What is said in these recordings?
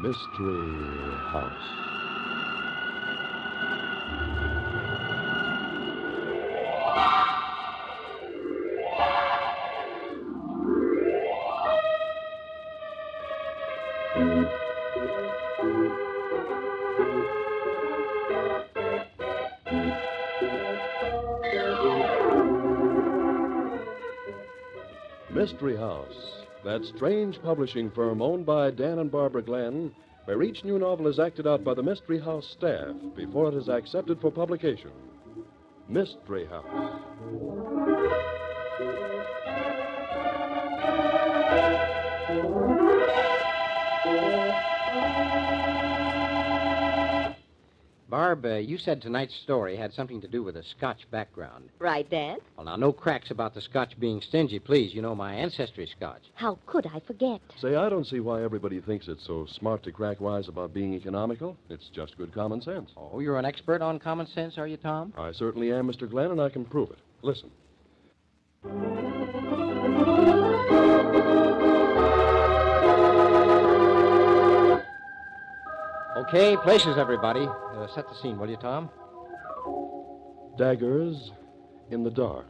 Mystery House. Mystery House, that strange publishing firm owned by Dan and Barbara Glenn, where each new novel is acted out by the Mystery House staff before it is accepted for publication. Mystery House. Barb, you said tonight's story had something to do with a Scotch background. Right, Dan? Well, now, no cracks about the Scotch being stingy, please. You know, my ancestry's Scotch. How could I forget? Say, I don't see why everybody thinks it's so smart to crack wise about being economical. It's just good common sense. Oh, you're an expert on common sense, are you, Tom? I certainly am, Mr. Glenn, and I can prove it. Listen. Okay, places, everybody. Set the scene, will you, Tom? Daggers in the dark.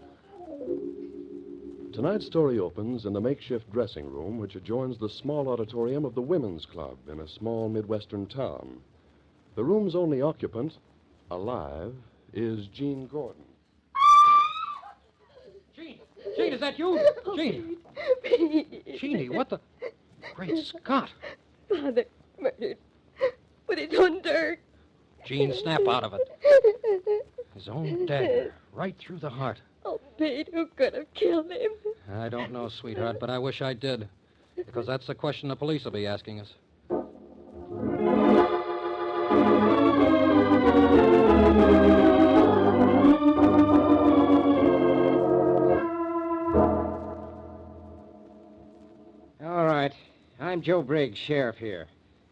Tonight's story opens in the makeshift dressing room which adjoins the small auditorium of the Women's Club in a small Midwestern town. The room's only occupant, alive, is Jean Gordon. Jean! Jean, is that you? Jean! Jeannie, what the... Great Scott! Father murdered with his own dirt. Jean, snap out of it. His own dagger, right through the heart. Oh, Pete, who could have killed him? I don't know, sweetheart, but I wish I did. Because that's the question the police will be asking us. All right. I'm Joe Briggs, sheriff here.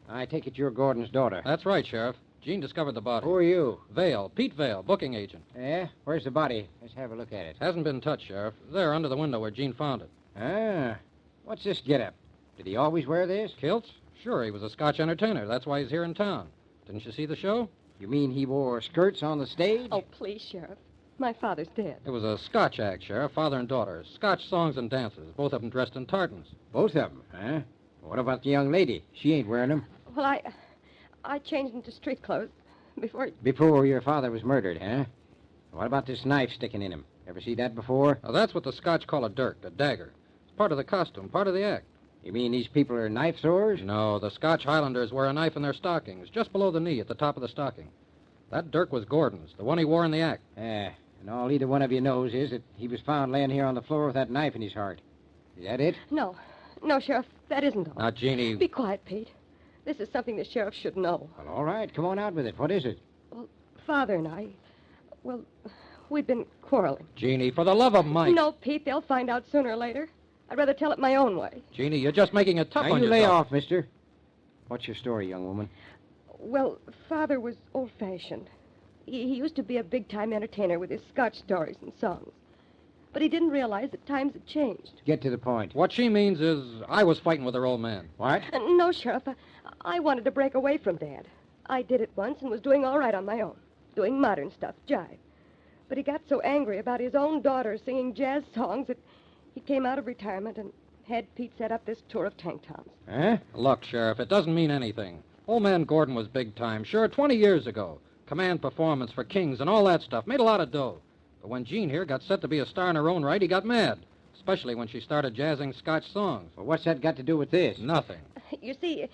I take it you're Gordon's daughter. That's right, Sheriff. Jean discovered the body. Who are you? Vale, Pete Vale, booking agent. Yeah? Where's the body? Let's have a look at it. Hasn't been touched, Sheriff. There, under the window where Jean found it. Ah. What's this get-up? Did he always wear this? Kilts? Sure, he was a Scotch entertainer. That's why he's here in town. Didn't you see the show? You mean he wore skirts on the stage? Oh, please, Sheriff. My father's dead. It was a Scotch act, Sheriff, father and daughter. Scotch songs and dances, both of them dressed in tartans. Both of them, huh? What about the young lady? She ain't wearing them. Well, I changed into street clothes Before your father was murdered, huh? What about this knife sticking in him? Ever see that before? Now, that's what the Scotch call a dirk, a dagger. It's part of the costume, part of the act. You mean these people are knife throwers? No, the Scotch Highlanders wear a knife in their stockings, just below the knee at the top of the stocking. That dirk was Gordon's, the one he wore in the act. And all either one of you knows is that he was found laying here on the floor with that knife in his heart. Is that it? No, Sheriff, that isn't all. Now, Jeannie... Be quiet, Pete. This is something the sheriff should know. Well, all right, come on out with it. What is it? Well, Father and I, we've been quarreling. Jeannie, for the love of Mike... No, Pete, they'll find out sooner or later. I'd rather tell it my own way. Jeannie, you're just making it tough now, on you yourself. lay off, mister. What's your story, young woman? Well, Father was old-fashioned. He used to be a big-time entertainer with his Scotch stories and songs. But he didn't realize that times had changed. Get to the point. What she means is I was fighting with her old man. What? No, Sheriff. I wanted to break away from Dad. I did it once and was doing all right on my own. Doing modern stuff, jive. But he got so angry about his own daughter singing jazz songs that he came out of retirement and had Pete set up this tour of tank tops. Huh? Look, Sheriff, it doesn't mean anything. Old man Gordon was big time, sure, 20 years ago. Command performance for Kings and all that stuff. Made a lot of dough. But when Jean here got set to be a star in her own right, he got mad. Especially when she started jazzing Scotch songs. Well, what's that got to do with this? Nothing. You see,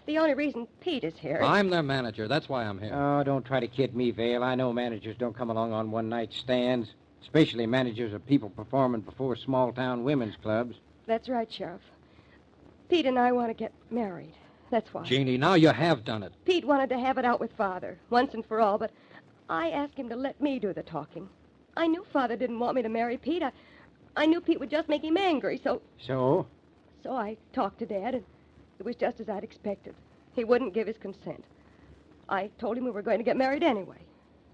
the only reason Pete is here... I'm their manager. That's why I'm here. Oh, don't try to kid me, Vale. I know managers don't come along on one-night stands. Especially managers of people performing before small-town women's clubs. That's right, Sheriff. Pete and I want to get married. That's why. Jeannie, now you have done it. Pete wanted to have it out with Father, once and for all, but I asked him to let me do the talking. I knew Father didn't want me to marry Pete. I knew Pete would just make him angry, so... So? So I talked to Dad, and it was just as I'd expected. He wouldn't give his consent. I told him we were going to get married anyway,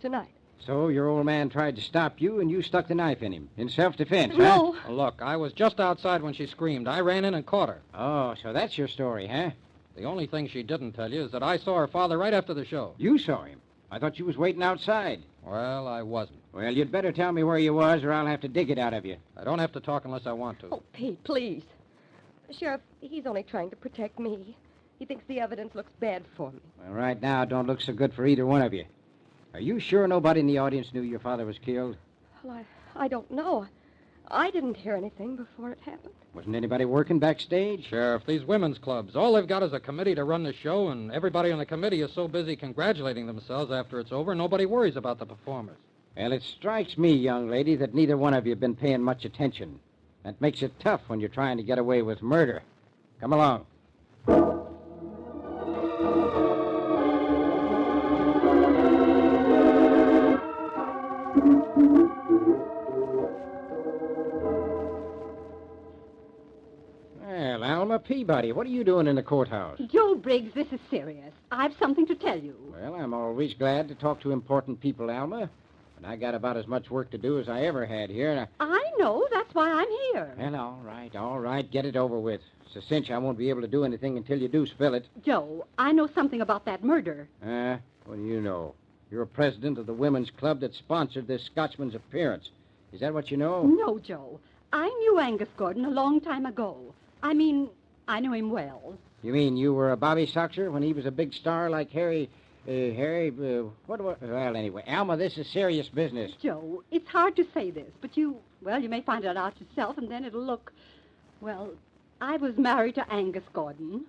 tonight. So your old man tried to stop you, and you stuck the knife in him, in self-defense, No. huh? Look, I was just outside when she screamed. I ran in and caught her. Oh, so that's your story, huh? The only thing she didn't tell you is that I saw her father right after the show. You saw him. I thought you was waiting outside. Well, I wasn't. Well, you'd better tell me where you was, or I'll have to dig it out of you. I don't have to talk unless I want to. Oh, Pete, please. Sheriff, he's only trying to protect me. He thinks the evidence looks bad for me. Well, right now, it don't look so good for either one of you. Are you sure nobody in the audience knew your father was killed? Well, I don't know. I didn't hear anything before it happened. Wasn't anybody working backstage? Sheriff, these women's clubs, all they've got is a committee to run the show, and everybody on the committee is so busy congratulating themselves after it's over, nobody worries about the performers. Well, it strikes me, young lady, that neither one of you have been paying much attention. That makes it tough when you're trying to get away with murder. Come along. Well, Alma Peabody, what are you doing in the courthouse? Joe Briggs, this is serious. I've something to tell you. Well, I'm always glad to talk to important people, Alma. But I got about as much work to do as I ever had here, and I know. That's why I'm here. Well, all right. Get it over with. It's a cinch I won't be able to do anything until you do spill it. Joe, I know something about that murder. What do you know? You're president of the women's club that sponsored this Scotchman's appearance. Is that what you know? No, Joe. I knew Angus Gordon a long time ago. I mean, I knew him well. You mean you were a Bobby Soxer when he was a big star like Harry... Well, anyway, Alma, this is serious business. Joe, it's hard to say this, but you may find it out yourself, and then it'll look... Well, I was married to Angus Gordon.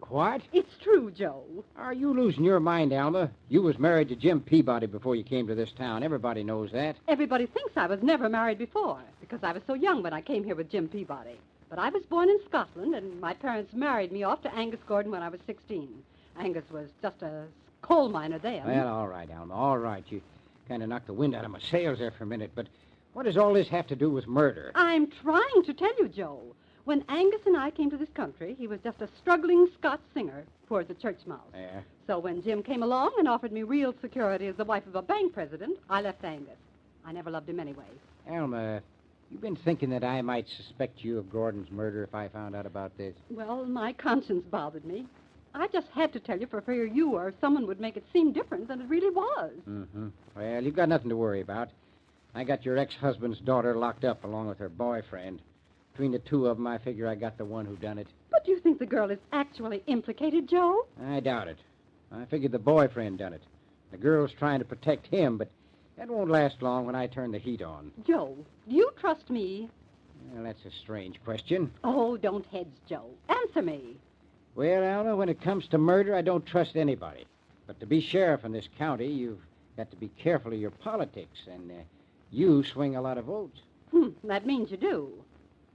What? It's true, Joe. Are you losing your mind, Alma? You was married to Jim Peabody before you came to this town. Everybody knows that. Everybody thinks I was never married before, because I was so young when I came here with Jim Peabody. But I was born in Scotland, and my parents married me off to Angus Gordon when I was 16. Angus was just a coal miner then. Well, all right, Alma, all right. You kind of knocked the wind out of my sails there for a minute, but what does all this have to do with murder? I'm trying to tell you, Joe. When Angus and I came to this country, he was just a struggling Scotch singer, poor as a church mouse. Yeah. So when Jim came along and offered me real security as the wife of a bank president, I left Angus. I never loved him anyway. Alma, you've been thinking that I might suspect you of Gordon's murder if I found out about this? Well, my conscience bothered me. I just had to tell you for fear you or someone would make it seem different than it really was. Mm-hmm. Well, you've got nothing to worry about. I got your ex-husband's daughter locked up along with her boyfriend. Between the two of them, I figure I got the one who done it. But do you think the girl is actually implicated, Joe? I doubt it. I figured the boyfriend done it. The girl's trying to protect him, but that won't last long when I turn the heat on. Joe, do you trust me? Well, that's a strange question. Oh, don't hedge, Joe. Answer me. Well, Alma, when it comes to murder, I don't trust anybody. But to be sheriff in this county, you've got to be careful of your politics, and you swing a lot of votes. That means you do.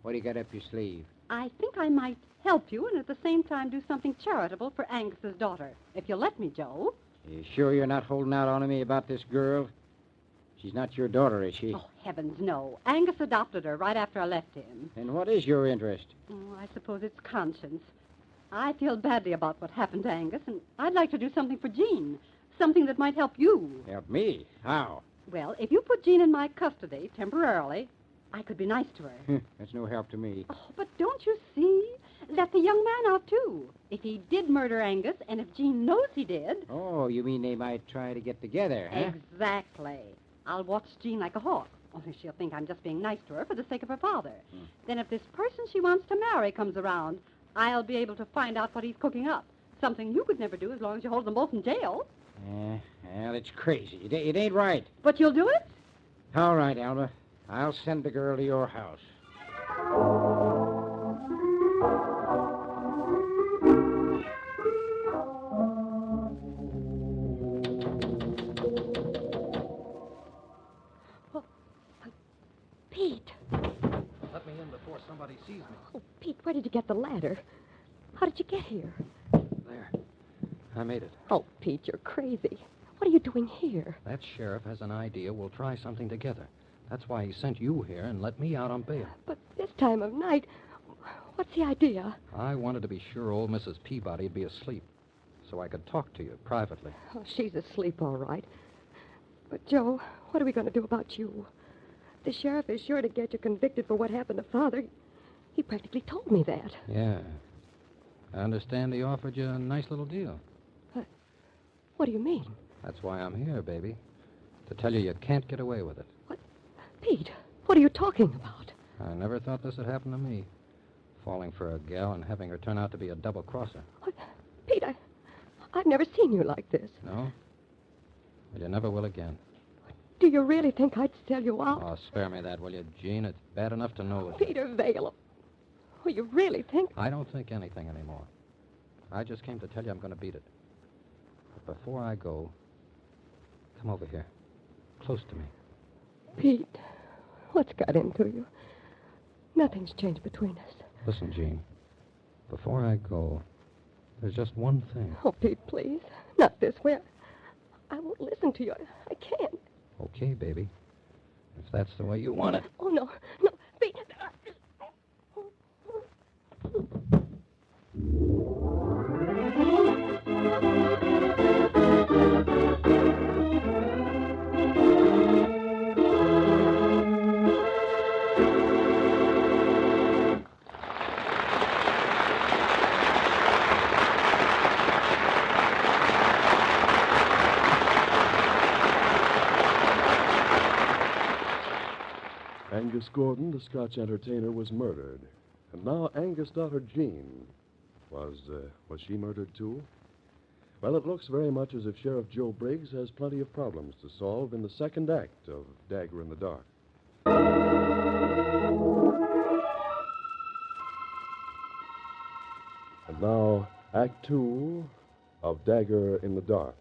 What do you got up your sleeve? I think I might help you and at the same time do something charitable for Angus's daughter. If you'll let me, Joe. You sure you're not holding out on me about this girl? She's not your daughter, is she? Oh, heavens, no. Angus adopted her right after I left him. And what is your interest? Oh, I suppose it's conscience. I feel badly about what happened to Angus, and I'd like to do something for Jean. Something that might help you. Help me? How? Well, if you put Jean in my custody temporarily, I could be nice to her. That's no help to me. Oh, but don't you see? Let the young man out, too. If he did murder Angus, and if Jean knows he did... Oh, you mean they might try to get together, huh? Exactly. I'll watch Jean like a hawk. Only she'll think I'm just being nice to her for the sake of her father. Then if this person she wants to marry comes around, I'll be able to find out what he's cooking up. Something you could never do as long as you hold them both in jail. Well, it's crazy. It ain't right. But you'll do it? All right, Alma. I'll send the girl to your house. Pete. Let me in before somebody sees me. Oh, Pete, where did you get the ladder? How did you get here? There. I made it. Oh, Pete, you're crazy. What are you doing here? That sheriff has an idea we'll try something together. That's why he sent you here and let me out on bail. But this time of night, what's the idea? I wanted to be sure old Mrs. Peabody'd be asleep, so I could talk to you privately. Oh, she's asleep, all right. But, Joe, what are we going to do about you? The sheriff is sure to get you convicted for what happened to Father. He practically told me that. Yeah. I understand he offered you a nice little deal. What do you mean? That's why I'm here, baby. To tell you can't get away with it. What? Pete, what are you talking about? I never thought this would happen to me. Falling for a gal and having her turn out to be a double-crosser. What? Pete, I've never seen you like this. No? Well, you never will again. Do you really think I'd sell you out? Oh, spare me that, will you, Jean? It's bad enough to know it. Peter Vale. Oh, you really think? I don't think anything anymore. I just came to tell you I'm going to beat it. But before I go, come over here. Close to me. Pete, what's got into you? Nothing's changed between us. Listen, Jean. Before I go, there's just one thing. Oh, Pete, please. Not this way. I won't listen to you. I can't. Okay, baby. If that's the way you want it. Oh, no. No, Pete. Angus Gordon, the Scotch entertainer, was murdered. And now Angus' daughter, Jean, was she murdered, too? Well, it looks very much as if Sheriff Joe Briggs has plenty of problems to solve in the second act of Dagger in the Dark. And now, Act 2 of Dagger in the Dark.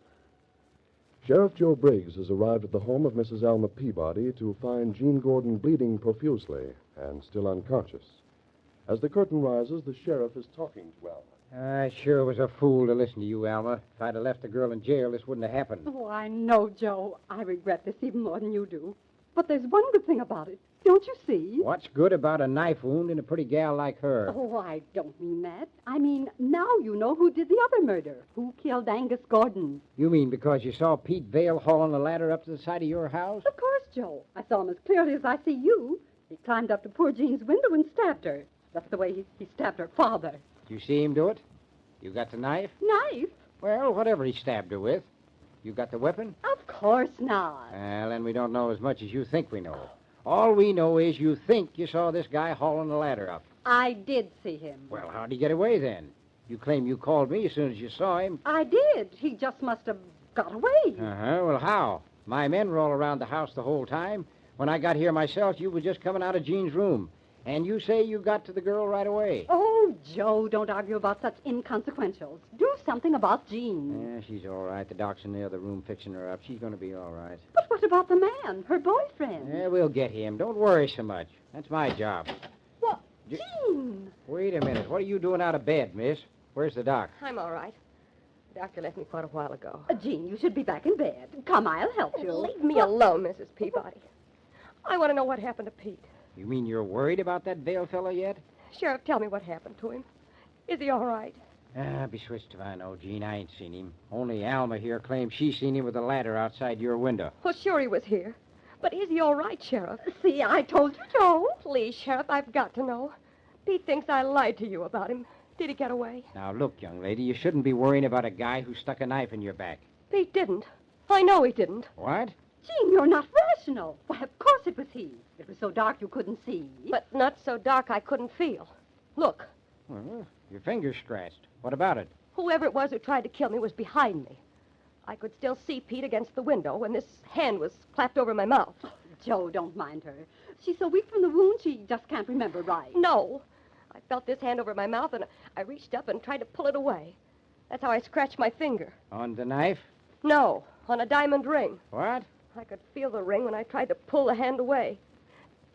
Sheriff Joe Briggs has arrived at the home of Mrs. Alma Peabody to find Jean Gordon bleeding profusely and still unconscious. As the curtain rises, the sheriff is talking to Alma. I sure was a fool to listen to you, Alma. If I'd have left the girl in jail, this wouldn't have happened. Oh, I know, Joe. I regret this even more than you do. But there's one good thing about it. Don't you see? What's good about a knife wound in a pretty gal like her? Oh, I don't mean that. I mean, now you know who did the other murder. Who killed Angus Gordon. You mean because you saw Pete Vale hauling the ladder up to the side of your house? Of course, Joe. I saw him as clearly as I see you. He climbed up to poor Jean's window and stabbed her. That's the way he stabbed her father. You see him do it? You got the knife? Knife? Well, whatever he stabbed her with. You got the weapon? Of course not. Well, then we don't know as much as you think we know. All we know is you think you saw this guy hauling the ladder up. I did see him. Well, how'd he get away then? You claim you called me as soon as you saw him. I did. He just must have got away. Uh-huh. Well, how? My men were all around the house the whole time. When I got here myself, you were just coming out of Jean's room. And you say you got to the girl right away. Oh, Joe, don't argue about such inconsequentials. Do something about Jean. Yeah, she's all right. The doc's in the other room fixing her up. She's going to be all right. But what about the man, her boyfriend? Yeah, we'll get him. Don't worry so much. That's my job. What? Jean! Wait a minute. What are you doing out of bed, miss? Where's the doc? I'm all right. The doctor left me quite a while ago. Jean, you should be back in bed. Come, I'll help you. Leave me alone, Mrs. Peabody. I want to know what happened to Pete. You mean you're worried about that Vale fellow yet? Sheriff, tell me what happened to him. Is he all right? Be switched if I know, Jean. I ain't seen him. Only Alma here claims she's seen him with a ladder outside your window. Well, sure he was here. But is he all right, Sheriff? See, I told you, Joe. Please, Sheriff, I've got to know. Pete thinks I lied to you about him. Did he get away? Now, look, young lady, you shouldn't be worrying about a guy who stuck a knife in your back. Pete didn't. I know he didn't. What? Jean, you're not rational. Why, of course it was he. It was so dark you couldn't see. But not so dark I couldn't feel. Look, Well, your finger's scratched. What about it? whoever it was who tried to kill me was behind me. I could still see Pete against the window when this hand was clapped over my mouth. Joe, don't mind her. She's so weak from the wound, she just can't remember right. No. I felt this hand over my mouth, and I reached up and tried to pull it away. That's how I scratched my finger. On the knife? No, on a diamond ring. What? I could feel the ring when I tried to pull the hand away.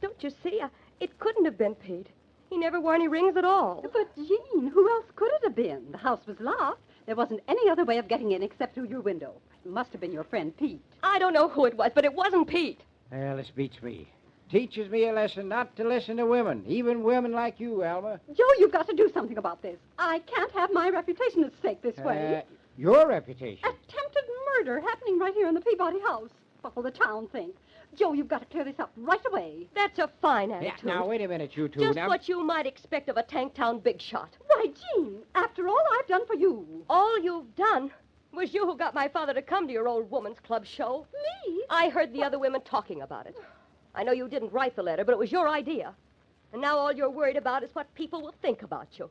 Don't you see? It couldn't have been Pete. He never wore any rings at all. But, Jean, who else could it have been? The house was locked. There wasn't any other way of getting in except through your window. It must have been your friend Pete. I don't know who it was, but it wasn't Pete. Well, this beats me. Teaches me a lesson not to listen to women, even women like you, Alma. Joe, you've got to do something about this. I can't have my reputation at stake this way. Your reputation. Attempted murder happening right here in the Peabody house. What will the town think? Joe, you've got to clear this up right away. That's a fine Yeah, attitude. now, wait a minute, you two. Just now, what you might expect of a Tanktown big shot. Why, Jean, after all I've done for you. All you've done was you who got my father to come to your old woman's club show. Me? I heard the other women talking about it. I know you didn't write the letter, but it was your idea. And now all you're worried about is what people will think about you.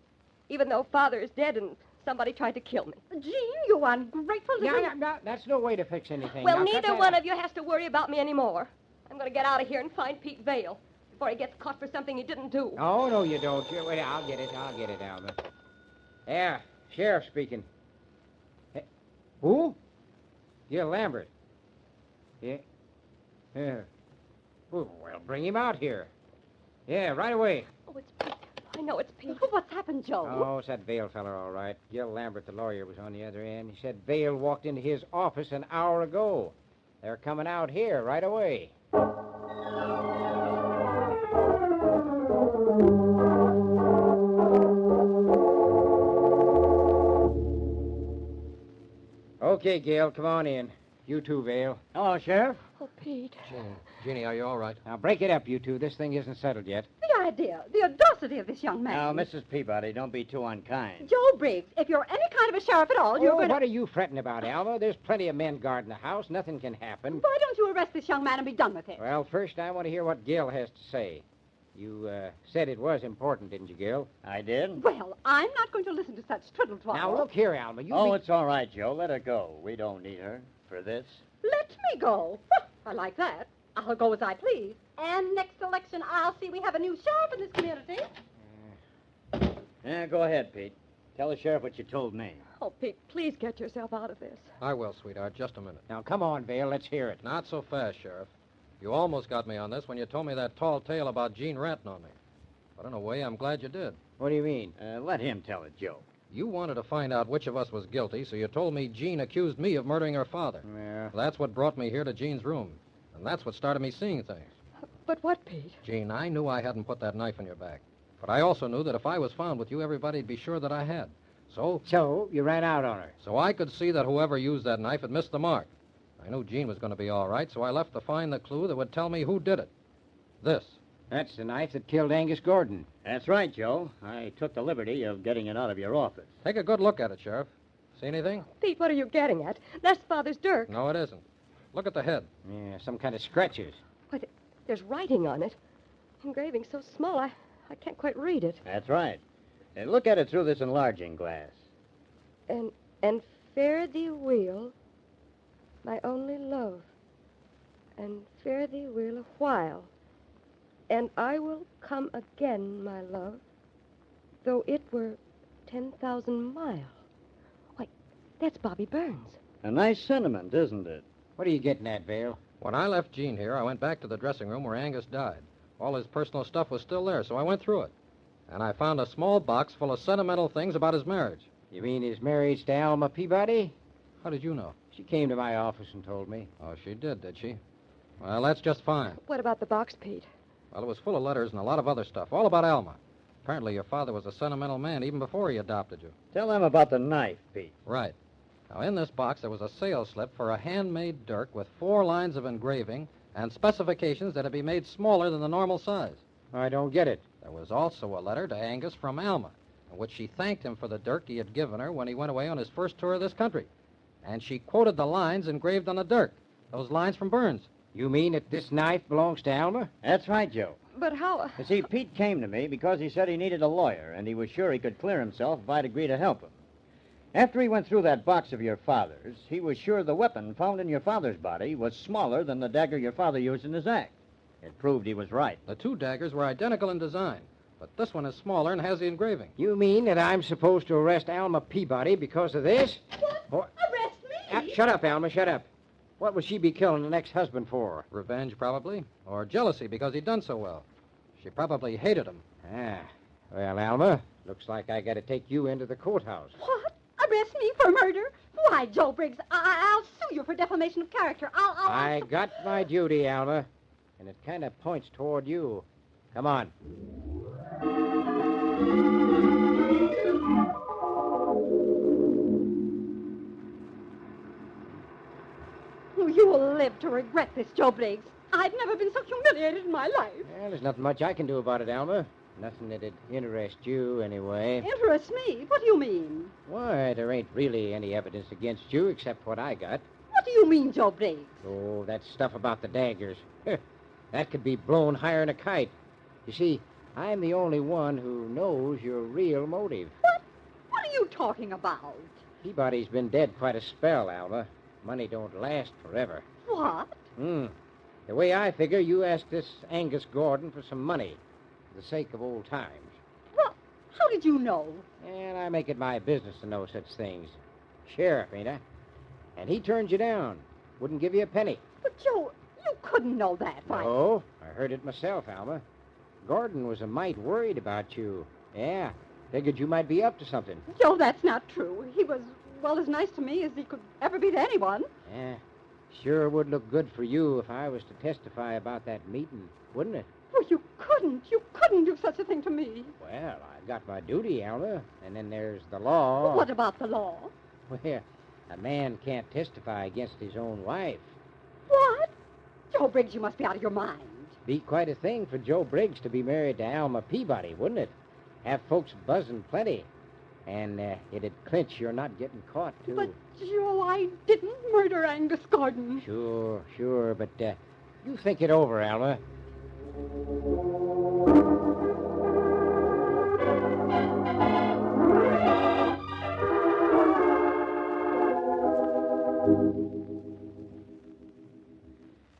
Even though Father is dead and somebody tried to kill me. Jean, you ungrateful little... No, that's no way to fix anything. Well, Now, cut neither that one out. of you has to worry about me anymore. I'm going to get out of here and find Pete Vale before he gets caught for something he didn't do. Oh, no, you don't. Wait, I'll get it, Alma. Yeah, Sheriff speaking. Hey, who? Gil Lambert. Yeah. Yeah. Well, bring him out here. Yeah, right away. Oh, it's Pete. I know it's Pete. What's happened, Joe? Oh, it's that Vale feller, all right. Gil Lambert, the lawyer, was on the other end. He said Vale walked into his office an hour ago. They're coming out here right away. Okay, Gil, come on in. You too, Vale. Hello, Sheriff. Oh, Pete. Jeannie, are you all right? Now, break it up, you two. This thing isn't settled yet. The idea, the audacity of this young man. Now, Mrs. Peabody, don't be too unkind. Joe Briggs, if you're any kind of a sheriff at all, you're going to... What are you fretting about, Alma? There's plenty of men guarding the house. Nothing can happen. Why don't you arrest this young man and be done with it? Well, first, I want to hear what Gil has to say. You said it was important, didn't you, Gil? I did? Well, I'm not going to listen to such twiddle twaddle. Now, look here, Alma. It's all right, Joe. Let her go. We don't need her for this. Let me go. I like that. I'll go as I please. And next election, I'll see we have a new sheriff in this community. Yeah, go ahead, Pete. Tell the sheriff what you told me. Oh, Pete, please get yourself out of this. I will, sweetheart. Just a minute. Now, come on, Vale. Let's hear it. Not so fast, Sheriff. You almost got me on this when you told me that tall tale about Jean ratting on me. But in a way, I'm glad you did. What do you mean? Let him tell it, Joe. You wanted to find out which of us was guilty, so you told me Jean accused me of murdering her father. Yeah. That's what brought me here to Jean's room. And that's what started me seeing things. But what, Pete? Jean, I knew I hadn't put that knife in your back. But I also knew that if I was found with you, everybody'd be sure that I had. So, you ran out on her. So I could see that whoever used that knife had missed the mark. I knew Jean was going to be all right, so I left to find the clue that would tell me who did it. This. That's the knife that killed Angus Gordon. That's right, Joe. I took the liberty of getting it out of your office. Take a good look at it, Sheriff. See anything? Pete, what are you getting at? That's Father's dirk. No, it isn't. Look at the head. Yeah, some kind of scratches. Why, there's writing on it. Engraving so small, I can't quite read it. That's right. Look at it through this enlarging glass. And fare thee weel, my only love, and fare thee weel a while, and I will come again, my love, though it were 10,000 mile. Why, that's Bobby Burns. A nice sentiment, isn't it? What are you getting at, Vale? When I left Jean here, I went back to the dressing room where Angus died. All his personal stuff was still there, so I went through it. And I found a small box full of sentimental things about his marriage. You mean his marriage to Alma Peabody? How did you know? She came to my office and told me. Oh, she did she? Well, that's just fine. What about the box, Pete? Well, it was full of letters and a lot of other stuff, all about Alma. Apparently your father was a sentimental man even before he adopted you. Tell them about the knife, Pete. Right. Now, in this box, there was a sales slip for a handmade dirk with 4 lines of engraving and specifications that it be made smaller than the normal size. I don't get it. There was also a letter to Angus from Alma, in which she thanked him for the dirk he had given her when he went away on his first tour of this country. And she quoted the lines engraved on the dirk, those lines from Burns. You mean that this knife belongs to Alma? That's right, Joe. But how... You see, Pete came to me because he said he needed a lawyer, and he was sure he could clear himself if I'd agree to help him. After he went through that box of your father's, he was sure the weapon found in your father's body was smaller than the dagger your father used in his act. It proved he was right. The 2 daggers were identical in design, but this one is smaller and has the engraving. You mean that I'm supposed to arrest Alma Peabody because of this? What? Arrest me? Shut up, Alma, shut up. What would she be killing the next husband for? Revenge, probably, or jealousy because he'd done so well. She probably hated him. Ah. Well, Alma, looks like I got to take you into the courthouse. What? Arrest me for murder? Why, Joe Briggs, I'll sue you for defamation of character. I got my duty, Alma, and it kind of points toward you. Come on. You will live to regret this, Joe Briggs. I've never been so humiliated in my life. Well, there's nothing much I can do about it, Alma. Nothing that'd interest you, anyway. Interests me? What do you mean? Why, there ain't really any evidence against you except what I got. What do you mean, Joe Briggs? Oh, that stuff about the daggers. That could be blown higher than a kite. You see, I'm the only one who knows your real motive. What are you talking about? Peabody's been dead quite a spell, Alma. Money don't last forever. What? The way I figure, you asked this Angus Gordon for some money for the sake of old times. Well, how did you know? And I make it my business to know such things. Sheriff, ain't I? And he turned you down. Wouldn't give you a penny. But, Joe, you couldn't know that. Why? Oh, I heard it myself, Alma. Gordon was a mite worried about you. Yeah, figured you might be up to something. Joe, that's not true. He was, well, as nice to me as he could ever be to anyone. Yeah, sure would look good for you if I was to testify about that meeting, wouldn't it? Oh, you couldn't do such a thing to me. Well, I've got my duty, Alma, and then there's the law. Well, what about the law? Well, a man can't testify against his own wife. What? Joe Briggs, you must be out of your mind. Be quite a thing for Joe Briggs to be married to Alma Peabody, wouldn't it? Have folks buzzing plenty. And it'd clinch you're not getting caught, too. But, Joe, I didn't murder Angus Gordon. Sure, but you think it over, Alma.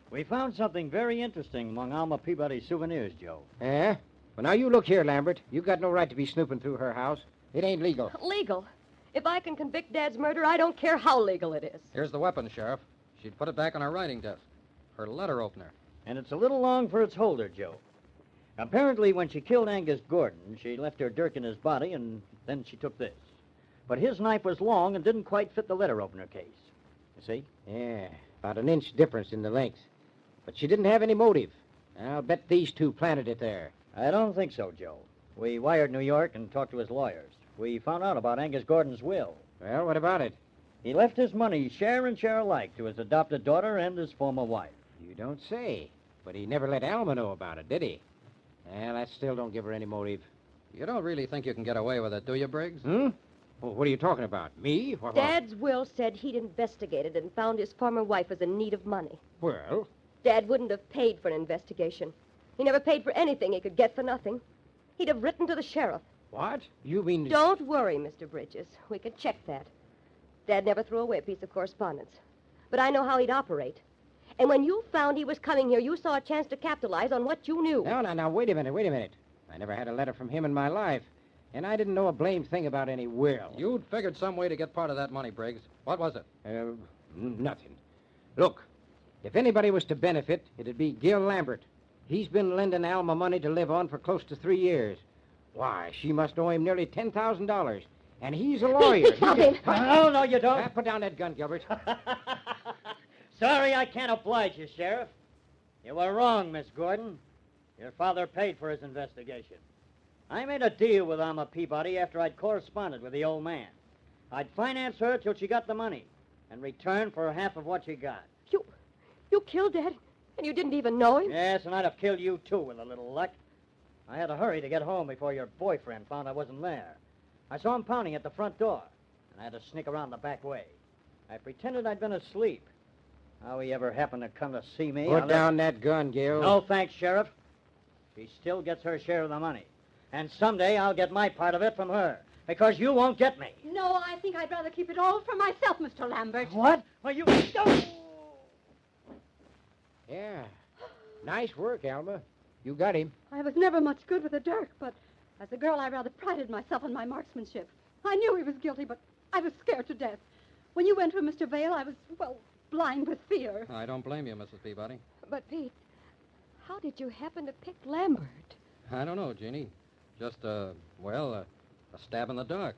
We found something very interesting among Alma Peabody's souvenirs, Joe. Eh? Well, now you look here, Lambert. You've got no right to be snooping through her house. It ain't legal. Legal? If I can convict Dad's murder, I don't care how legal it is. Here's the weapon, Sheriff. She'd put it back on her writing desk. Her letter opener. And it's a little long for its holder, Joe. Apparently, when she killed Angus Gordon, she left her dirk in his body, and then she took this. But his knife was long and didn't quite fit the letter opener case. You see? Yeah, about an inch difference in the length. But she didn't have any motive. I'll bet these two planted it there. I don't think so, Joe. We wired New York and talked to his lawyers. We found out about Angus Gordon's will. Well, what about it? He left his money share and share alike to his adopted daughter and his former wife. You don't say. But he never let Alma know about it, did he? Well, that still don't give her any motive. You don't really think you can get away with it, do you, Briggs? Well, what are you talking about? Me? What? Dad's will said he'd investigated and found his former wife was in need of money. Well? Dad wouldn't have paid for an investigation. He never paid for anything he could get for nothing. He'd have written to the sheriff. What? You mean... Don't worry, Mr. Bridges. We can check that. Dad never threw away a piece of correspondence. But I know how he'd operate. And when you found he was coming here, you saw a chance to capitalize on what you knew. Now, wait a minute. I never had a letter from him in my life. And I didn't know a blamed thing about any will. You'd figured some way to get part of that money, Briggs. What was it? Nothing. Look, if anybody was to benefit, it'd be Gil Lambert. He's been lending Alma money to live on for close to 3 years. Why, she must owe him nearly $10,000. And he's a lawyer. Stop him. No, you don't. Put down that gun, Gilbert. Sorry, I can't oblige you, Sheriff. You were wrong, Miss Gordon. Your father paid for his investigation. I made a deal with Alma Peabody after I'd corresponded with the old man. I'd finance her till she got the money, in return for half of what she got. You killed Dad, and you didn't even know him? Yes, and I'd have killed you, too, with a little luck. I had to hurry to get home before your boyfriend found I wasn't there. I saw him pounding at the front door, and I had to sneak around the back way. I pretended I'd been asleep. How he ever happened to come to see me... Put down that gun, Gil. No, thanks, Sheriff. She still gets her share of the money. And someday I'll get my part of it from her, because you won't get me. No, I think I'd rather keep it all for myself, Mr. Lambert. What? Well, you... Oh! Yeah. Nice work, Alma. You got him. I was never much good with a dirk, but as a girl, I rather prided myself on my marksmanship. I knew he was guilty, but I was scared to death. When you went for Mr. Vale, I was, well, blind with fear. I don't blame you, Mrs. Peabody. But, Pete, how did you happen to pick Lambert? I don't know, Jeannie. Just, a stab in the dark.